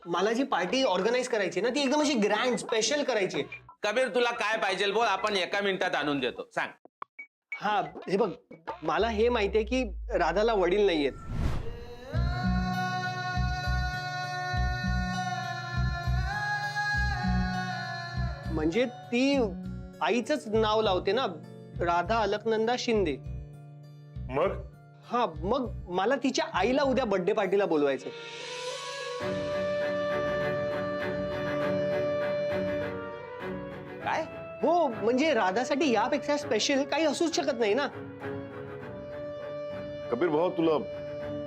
मला जी party organise करायची ना ती एकदम अशी ग्रँड स्पेशल करायची. कबीर तुला काय पाहिजे बोल, आपण एका मिनिटात आणून देतो. सांग. हा हे बघ, मला हे माहितीये की राधाला वडील नाहीयेत. म्हणजे ती आईचंच नाव लावते ना, राधा अलकनंदा शिंदे. मग हा मग मला तिच्या आईला उद्या बर्थडे पार्टीला बोलवायचं. काय? हो म्हणजे राधासाठी यापेक्षा स्पेशल काही असूच शकत नाही ना. कबीर भाऊ, तुला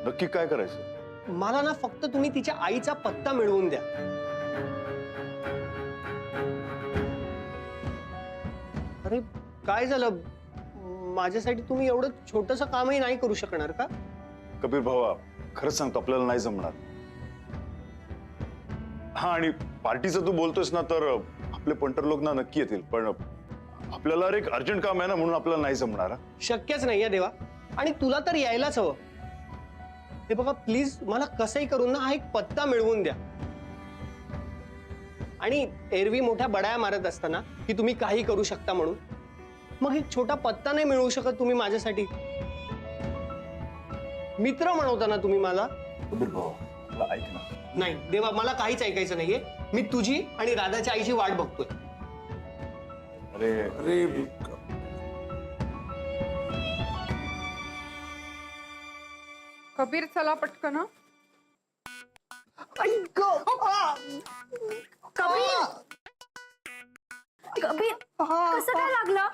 नक्की काय करायचं? मला ना फक्त तुम्ही तिच्या आईचा पत्ता मिळवून द्या. अरे काय झालं, माझ्यासाठी तुम्ही एवढं छोटंसं कामही नाही करू शकणार का? कबीर भावा, खरंच सांगतो आपल्याला नाही जमणार. हा, आणि पार्टीचं तू बोलतोयस ना, तर आपले पंटर लोक ना नक्की येतील, पण आपल्याला एक अर्जंट काम आहे ना, म्हणून आपल्याला नाही जमणार. शक्यच नाहीये देवा, आणि तुला तर यायलाच हवं. हे बघा प्लीज, मला कसंही करून ना हा एक पत्ता मिळवून द्या. आणि एरवी मोठ्या बडाया मारत असताना की तुम्ही काही करू शकता म्हणून, मग एक छोटा पत्ता नाही मिळवू शकत तुम्ही माझ्यासाठी? मित्र म्हणवता ना तुम्ही मला. कबीर भाऊ, मला ऐक ना. नाही देवा, मला काहीच ऐकायचं नाहीये. मी तुझी आणि राधाच्या आईची वाट बघतोय. अरे अरे कबीर चला पटकन. कबीर कबीर कसं काय लागलं?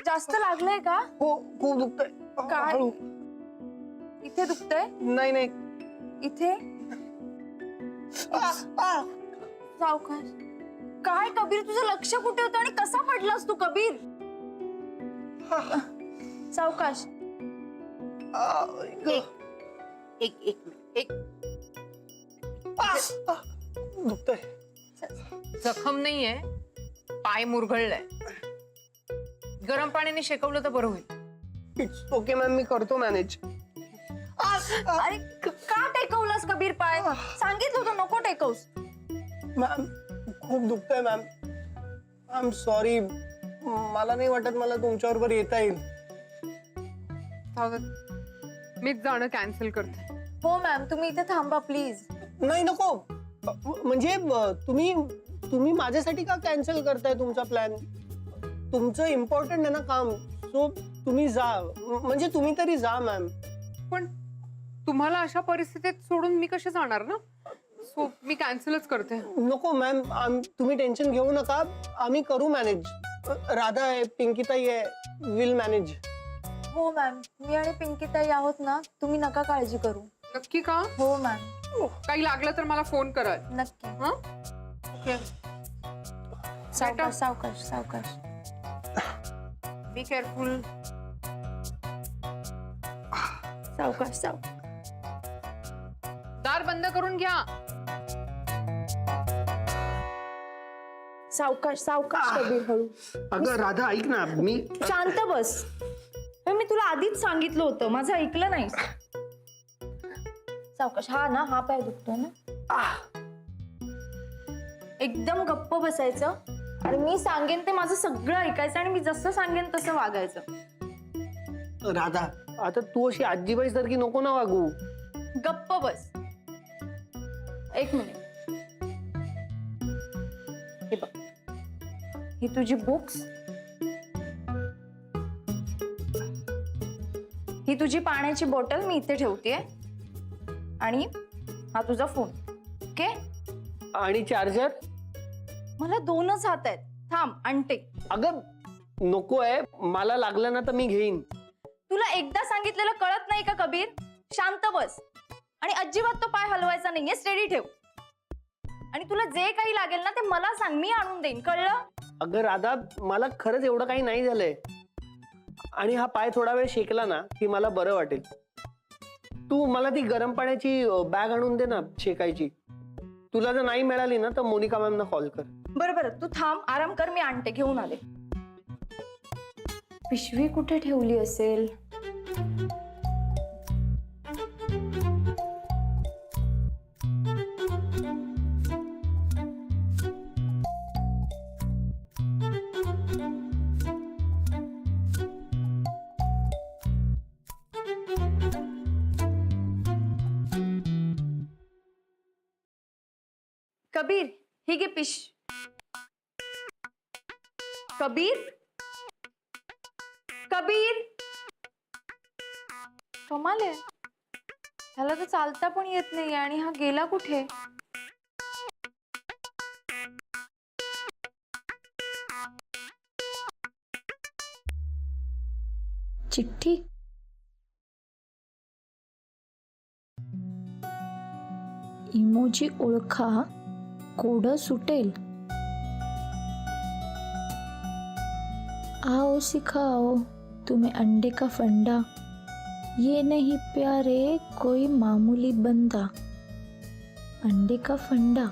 जास्त लागलंय का? हो खूप दुखतंय. काय? हळू. इथे दुखतंय? नाही नाही. इथे? सावकाश. काय कबीर, तुझं लक्ष कुठे होतं आणि कसा पडलास तू कबीर? सावकाश. एक दुखतंय. जखम नाहीये, पाय मुरगळलाय. गरम पाण्याने शेकवलं तर बरं होईल. इट्स ओके मॅम, मी करतो मॅनेज. अरे का टेकवलास कबीर पाय? सांगितलं होतं नको टेकवस. मॅम खूप दुखतंय मॅम. I am sorry. मला नाही वाटत मला तुमच्याबरोबर येता येईल. मीच जाणं कॅन्सल करते. हो मॅम, तुम्ही इथे थांबा प्लीज. नाही नको. म्हणजे तुम्ही माझ्यासाठी का कॅन्सल करताय तुमचा प्लॅन? तुमचं इम्पॉर्टंट आहे ना काम, सो तुम्ही जा. म्हणजे तुम्ही तरी जा मॅम. पण तुम्हाला अशा परिस्थितीत सोडून मी कशी जाणार ना, सो मी कॅन्सलच करते. नको मॅम, तुम्ही टेन्शन घेऊ नका. आम्ही करू मॅनेज. राधा आहे, पिंकीताई आहे, विल मॅनेज. हो मॅम, मी आणि पिंकीताई आहोत ना, तुम्ही नका काळजी करू. नक्की का? हो मॅम. काही लागलं तर मला फोन कराल. नक्की. हं? ओके. सावकाश सावकाश सावकाश. Be careful. सावकाश सावकाश. दार बंद करून घ्या. सावकाश सावकाश कबीर, हळू. अगं राधा ऐक ना, मी शांत बस. मी तुला आधीच सांगितलं होतं, माझं ऐकलं नाही. सावकाश. हा ना, हा पाय दुखतोय ना. एकदम गप्प बसायचं आणि मी सांगेन ते माझं सगळं ऐकायचं आणि मी जसं सांगेन तसं वागायचं. राधा, आता तू अशी आजीबाई सारखी नको ना वागू. गप्प बस. एक मिनिट. हे बघ, ही तुझी बुक्स, ही तुझी पाण्याची बॉटल मी इथे ठेवतेय, आणि हा तुझा फोन. ओके? आणि चार्जर? मला 2च हात आहेत. थांब आणते. अगं नको आहे, मला लागलं ना तर मी घेईन. तुला एकदा सांगितलेलं कळत नाही का कबीर? शांत बस आणि अजिबात तो पाय हलवायचा नाहीये. स्टेडी ठेव. आणि तुला जे काही लागेल ना ते मला सांग, मी आणून देईन. कळलं? अगं राधा, मला खरंच एवढं काही नाही झालंय. आणि हा पाय थोडा वेळ शेकला ना की मला बरं वाटेल. तू मला ती गरम पाण्याची बॅग आणून दे ना शेकायची. तुला जर नाही मिळाली ना तर मोनिका मॅमना कॉल कर. बरं बरं, तू थांब, आराम कर, मी आणते. घेऊन आले. पिशवी कुठे ठेवली असेल? कबीर ही घे पिश. कबीर कबीर कमाल आहे, ह्याला तर चालता पण येत नाही आणि हा गेला कुठे? चिठ्ठी. इमोजी ओळखा, कोड सुटेल. आओ सिखाओ तुम्हें अंडे का फंडा, ये नहीं प्यारे कोई मामूली बंदा. अंडे का फंडा.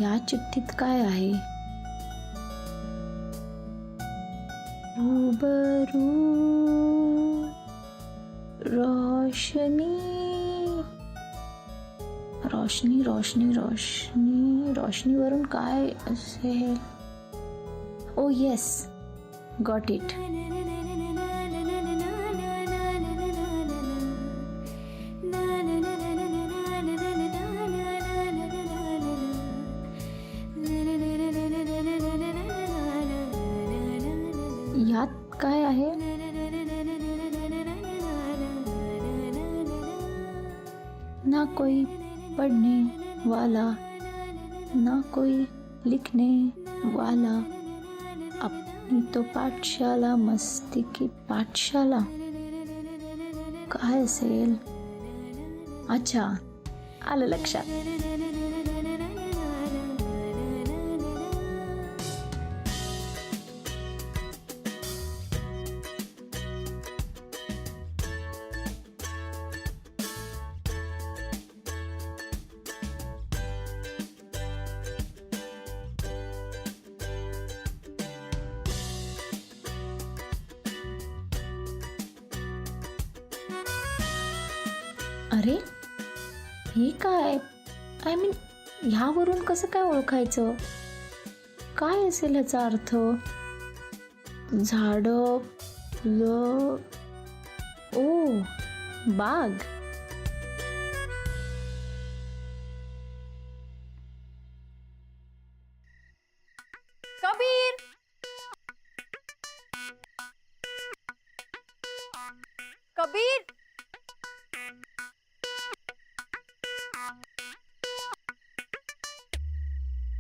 या चिठ्ठीत काय आहे? रूबरू रोशनी रोशनी रोशनी रोशनी रोशनीवरून काय असेल? ओ येस, गॉट इट. यात काय आहे? ना कोई पढ़ने वाला, ना कोई लिखने वाला, अपनी तो पाठशाला मस्ती की पाठशाला. काय असेल? अच्छा, आलं लक्षात. अरे हे काय? आय मीन ह्यावरून कसं काय ओळखायचं? काय असेल ह्याचा अर्थ? झाड, फुलं, ओ बाग. कबीर कबीर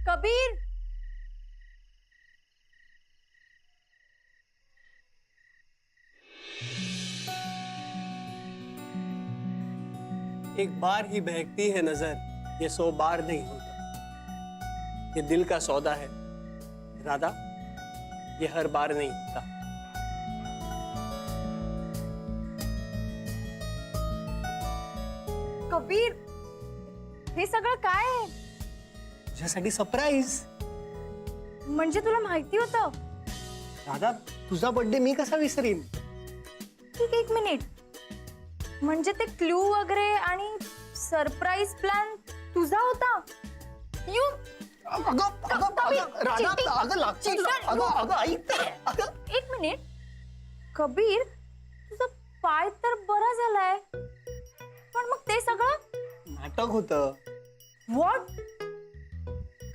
कबीर. एक बार ही बहकती है नजर, ये 100 बार नहीं होता. ये दिल का सौदा है राधा, ये हर बार नहीं होता. कबीर हे सगळं काय आहे? तुझ्यासाठी सरप्राईज. म्हणजे तुला माहिती होतं? राधा, तुझा बर्थडे मी कसा विसरीन? ठीक, एक मिनिट. म्हणजे ते क्लू वगैरे आणि सरप्राईज प्लॅन तुझा होता? यू एक मिनिट. कबीर तुझा पाय तर बरा झालाय, पण मग ते सगळं नाटक होतं. व्हॉट?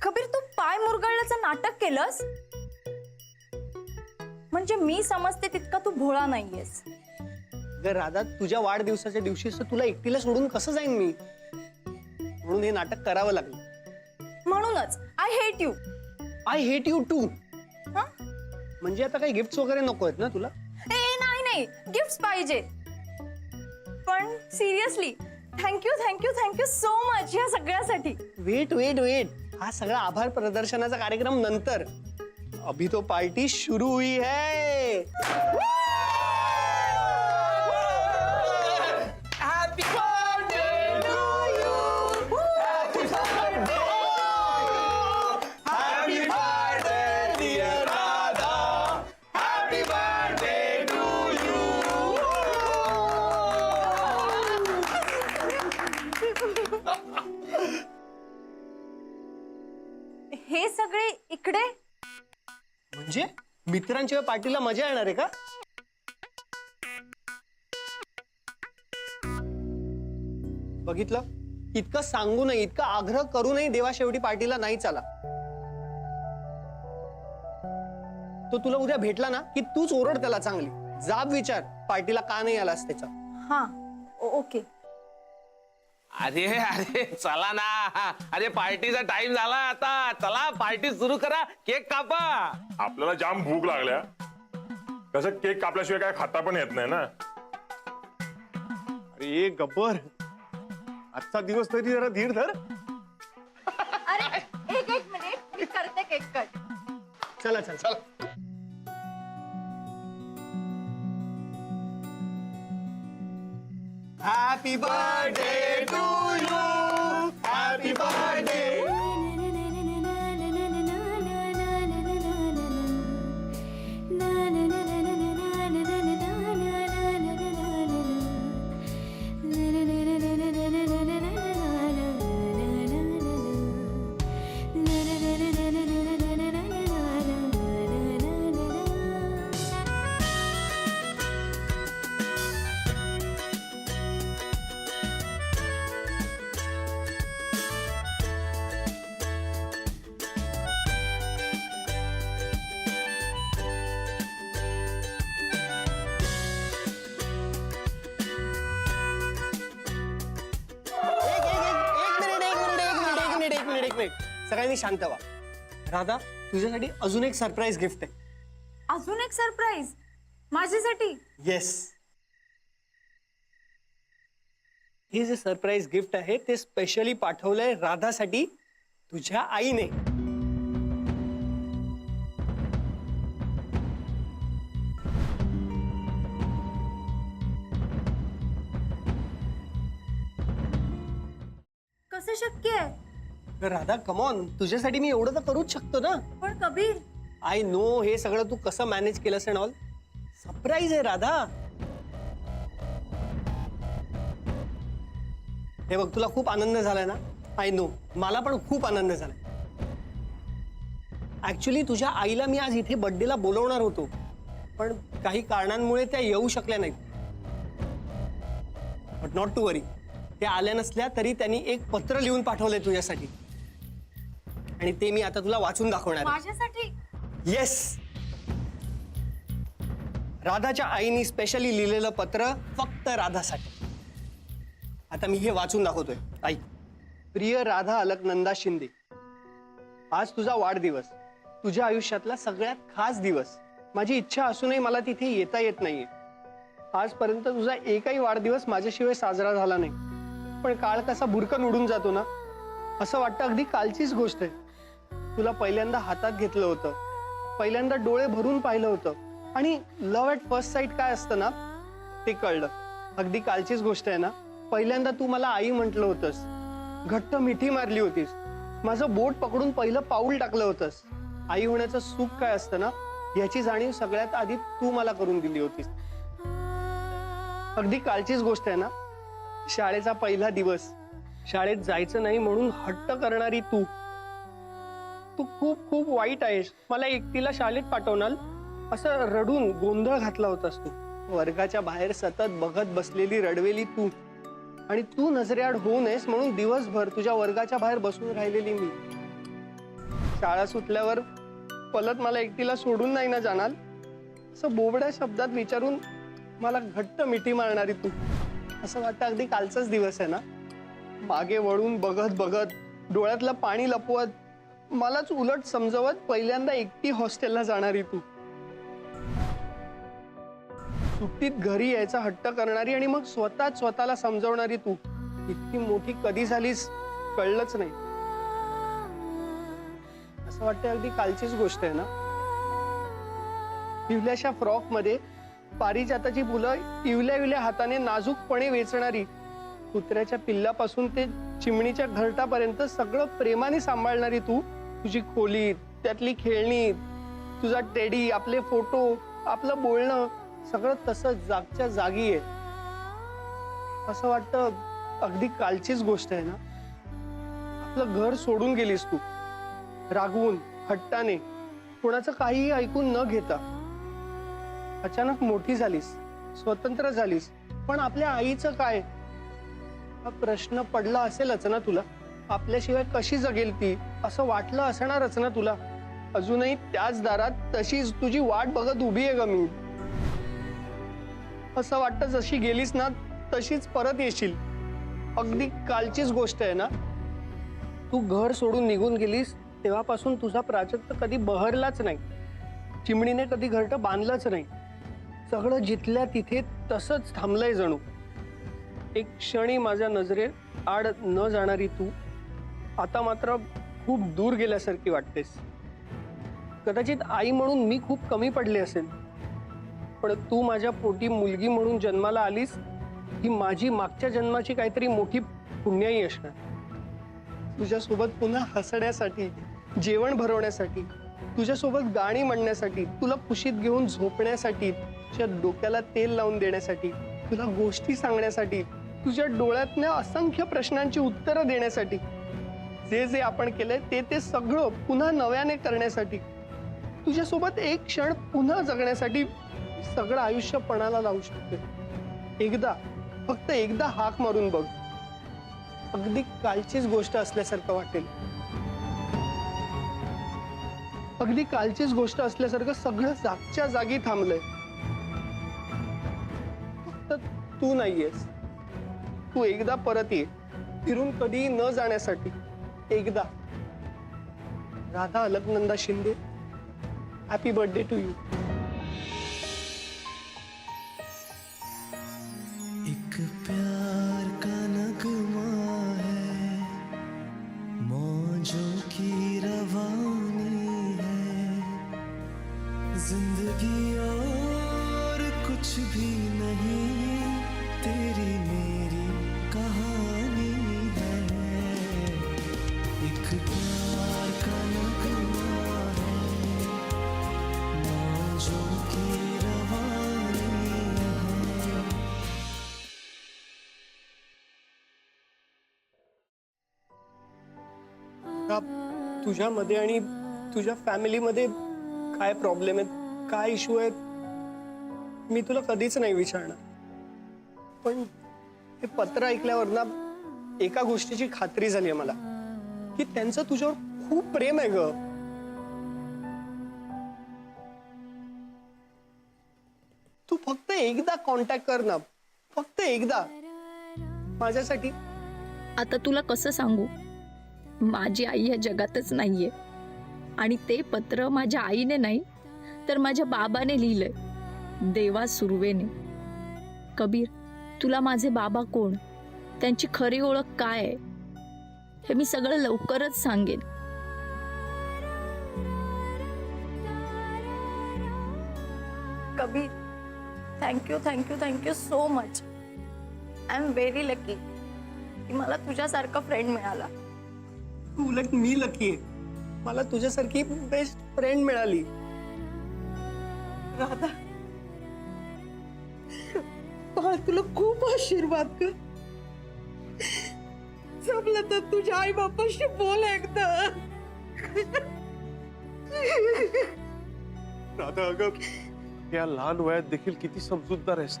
कबीर तू पाय मुरगळल्याचं नाटक केलंस? म्हणजे मी समजते तितका तू भोळा नाहीयेस. अगं राधा, तुझ्या वाढदिवसाच्या दिवशी तुला एकटीला सोडून कसं जाईन मी? म्हणून हे नाटक करावं लागलं. म्हणूनच I hate you. I hate you too. म्हणजे आता काही गिफ्ट वगैरे नको आहेत ना तुला? नाही नाही, गिफ्ट पाहिजे. पण seriously thank you thank you thank you so much या सगळ्यासाठी. वेट वेट वेट, हा सगळा आभार प्रदर्शनाचा कार्यक्रम नंतर. अभी तो पार्टी शुरू हुई है. Happy birthday to you. Happy birthday dear Radha. Happy birthday to you. हे सगळे इकडे म्हणजे मित्रांशिवाय पार्टीला मजा येणार आहे का? बघितलं, इतकं सांगू नये, इतका आग्रह करू नये देवा, शेवटी पार्टीला नाही चला. तो तुला उद्या भेटला ना की तूच ओरड त्याला चांगली, जाब विचार पार्टीला का नाही आलास त्याचा. हा ओके. अरे अरे चला ना, अरे पार्टीचा टाइम झाला आता, चला पार्टी सुरू करा, केक कापा. आपल्याला जाम भूक लागल्या, कसं केक कापल्याशिवाय काय खाता पण येत नाही ना. अरे गब्बर, आजचा दिवस तरी जरा धीर धर. अरे एक मिनिट, मी करते केक कट. चला चला चला. Happy birthday to you, happy birthday. एक मिनिट, सगळ्यांनी शांत व्हा. राधा, तुझ्यासाठी अजून एक सरप्राईज गिफ्ट आहे. अजून एक सरप्राईज माझ्यासाठी? येस, हे जे सरप्राईज गिफ्ट आहे ते स्पेशली पाठवलंय राधासाठी तुझ्या आईने. कसं शक्य आहे? राधा कमॉन, तुझ्यासाठी मी एवढं तर करूच शकतो ना. पण कबीर, आय नो हे सगळं तू कसं मॅनेज केलंस अँड ऑल. सरप्राईज आहे राधा. हे बघ, तुला खूप आनंद झालाय ना. आय नो, मला पण खूप आनंद झालाय. ऍक्च्युली तुझ्या आईला मी आज इथे बर्थडेला बोलवणार होतो, पण काही कारणांमुळे त्या येऊ शकल्या नाहीत. बट नॉट टू वरी, त्या आल्या नसल्या तरी त्यांनी एक पत्र लिहून पाठवलंय तुझ्यासाठी, आणि ते मी आता तुला वाचून दाखवणार आहे. माझ्यासाठी? येस, राधाच्या आईनी स्पेशली लिहिलेलं पत्र फक्त राधासाठी. आता मी हे वाचून दाखवतोय. आई, प्रिय राधा अलकनंदा शिंदे, आज तुझा वाढदिवस, तुझ्या आयुष्यातला सगळ्यात खास दिवस. माझी इच्छा असूनही मला तिथे येता येत नाहीये. आजपर्यंत तुझा एकही वाढदिवस माझ्याशिवाय साजरा झाला नाही, पण काळ कसा भुरकन उडून जातो ना, असं वाटतं अगदी कालचीच गोष्ट आहे. तुला पहिल्यांदा हातात घेतलं होतं, पहिल्यांदा डोळे भरून पाहिलं होतं, आणि लव्ह ॲट फर्स्ट साईट काय असतं ना ते कळलं. अगदी कालचीच गोष्ट आहे ना. पहिल्यांदा तू मला आई म्हटलं होतंस, घट्ट मिठी मारली होतीस, माझं बोट पकडून पहिलं पाऊल टाकलं होतंस. आई होण्याचं सुख काय असतं ना याची जाणीव सगळ्यात आधी तू मला करून दिली होतीस. अगदी कालचीच गोष्ट आहे ना. शाळेचा पहिला दिवस, शाळेत जायचं नाही म्हणून हट्ट करणारी तू. तू खूप खूप वाईट आहेस, मला एकटीला शाळेत पाठवणार असं रडून गोंधळ घातला होतास तू. वर्गाच्या बाहेर सतत बघत बसलेली रडवेली तू, आणि तू नजरेआड होऊ नयेस म्हणून दिवसभर तुझ्या वर्गाच्या बाहेर बसून राहिलेली मी. शाळा सुटल्यावर पलत मला एकटीला सोडून नाही ना जाणार असं बोबड्या शब्दात विचारून मला घट्ट मिठी मारणारी तू. असं वाटतं अगदी कालचाच दिवस आहे ना. मागे वळून बघत बघत, डोळ्यातलं पाणी लपवत, मलाच उलट समजवत पहिल्यांदा एकटी हॉस्टेलला जाणारी तू. सुट्टीत घरी यायचा हट्ट करणारी आणि मग स्वतःच स्वतःला समजवणारी तू. इतकी मोठी कधी झालीस कळलंच नाही. असं वाटतं अगदी कालचीच गोष्ट आहे ना. पिवल्याशा फ्रॉक मध्ये पारिजाताची फुलं इवल्या इवल्या हाताने नाजूकपणे वेचणारी, कुत्र्याच्या पिल्लापासून ते चिमणीच्या घरटापर्यंत सगळं प्रेमाने सांभाळणारी तू. तुझी खोली, त्यातली खेळणी, तुझा टेडी, आपले फोटो, आपलं बोलणं, सगळं तसं जागच्या जागी आहे. असं वाटतं अगदी कालचीच गोष्ट आहे ना. आपलं घर सोडून गेलीस तू, रागवून, हट्टाने, कोणाचं काहीही ऐकून न घेता अचानक मोठी झालीस, स्वतंत्र झालीस, पण आपल्या आईचं काय? हा प्रश्न पडला असेलच ना तुला. आपल्याशिवाय कशी जगेल ती असं वाटलं असणारच ना तुला. अजूनही त्याच दारात तशीच तुझी वाट बघत उभी आहे ग मी. असं वाटतं जशी गेलीस ना तशीच परत येशील. अगदी कालचीच गोष्ट आहे ना. तू घर सोडून निघून गेलीस तेव्हापासून तुझा प्राजक्त कधी बहरलाच नाही. चिमणीने कधी घरटं बांधलंच नाही. सगळं जिथल्या तिथे तसंच थांबलंय जणू. एक क्षणी माझ्या नजरेत आड न जाणारी तू आता मात्र खूप दूर गेल्यासारखी वाटतेस. कदाचित आई म्हणून मी खूप कमी पडले असेल, पण तू माझ्या पोटी मुलगी म्हणून जन्माला आलीस ही माझी मागच्या जन्माची काहीतरी मोठी पुण्याई असणार. तुझ्यासोबत पुन्हा हसण्यासाठी, जेवण भरवण्यासाठी, तुझ्यासोबत गाणी म्हणण्यासाठी, तुला कुशीत घेऊन झोपण्यासाठी, तुझ्या डोक्याला तेल लावून देण्यासाठी, तुला गोष्टी सांगण्यासाठी, तुझ्या डोळ्यातल्या असंख्य प्रश्नांची उत्तरं देण्यासाठी, जे जे आपण केलंय ते सगळं पुन्हा नव्याने करण्यासाठी, तुझ्यासोबत एक क्षण पुन्हा जगण्यासाठी सगळं आयुष्य पणाला लावू शकते. एकदा, फक्त एकदा हाक मारून बघ. अगदी कालचीच गोष्ट असल्यासारखं वाटेल. अगदी कालचीच गोष्ट असल्यासारखं सगळं जागच्या जागी थांबलंय. फक्त तू नाहीयेस. तू एकदा परत ये, फिरून कधी न जाण्यासाठी. एकदा. Radha Alaknanda Shinde, happy birthday to you. एक प्यार का नगमा है, मौजों की रवानी है, जिंदगी और कुछ भी नहीं, तेरी मेरी कहानी है. एक प्यार का नगमा है, मौजों की रवानी है. तुझ्यामध्ये आणि तुझ्या फॅमिलीमध्ये काय प्रॉब्लेम आहेत, काय इश्यू आहेत, मी तुला कधीच नाही विचारणार. पण हे पत्र ऐकल्यावर ना एका गोष्टीची खात्री झाली आहे मला, की त्यांचं तुझ्यावर खूप प्रेम आहे ग. तू फक्त एकदा कॉन्टॅक्ट कर ना, फक्त एकदा माझ्यासाठी. आता तुला कसं सांगू, माझी आई या जगातच नाहीये. आणि ते पत्र माझ्या आईने नाही तर माझ्या बाबाने लिहिलंय, देवा सुर्वेने. कबीर, तुला माझे बाबा कोण, त्यांची खरी ओळख काय आहे, हे मी सगळं लवकरच सांगेन. Kabir, thank you thank you thank you so much. I am very lucky की मला तुझ्यासारखा फ्रेंड मिळाला. उलट मी लकी आहे, मला तुझ्यासारखी बेस्ट फ्रेंड मिळाली. राधा, बाळ तुला खूप आशीर्वाद कर. जमलं तर तुझ्या आई बापाशी बोल एकदा. राधा, अगं या लहान वयात देखील किती समजूतदार आहेस.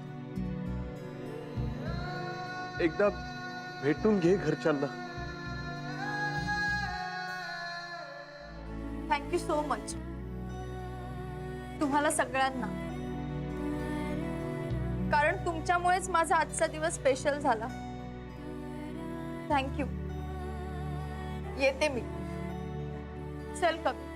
एकदा भेटून घे घरच्यांना. थँक्यू सो मच तुम्हाला सगळ्यांना, कारण तुमच्यामुळेच माझा आजचा दिवस स्पेशल झाला. थँक्यू. येते मी. चल कबीर.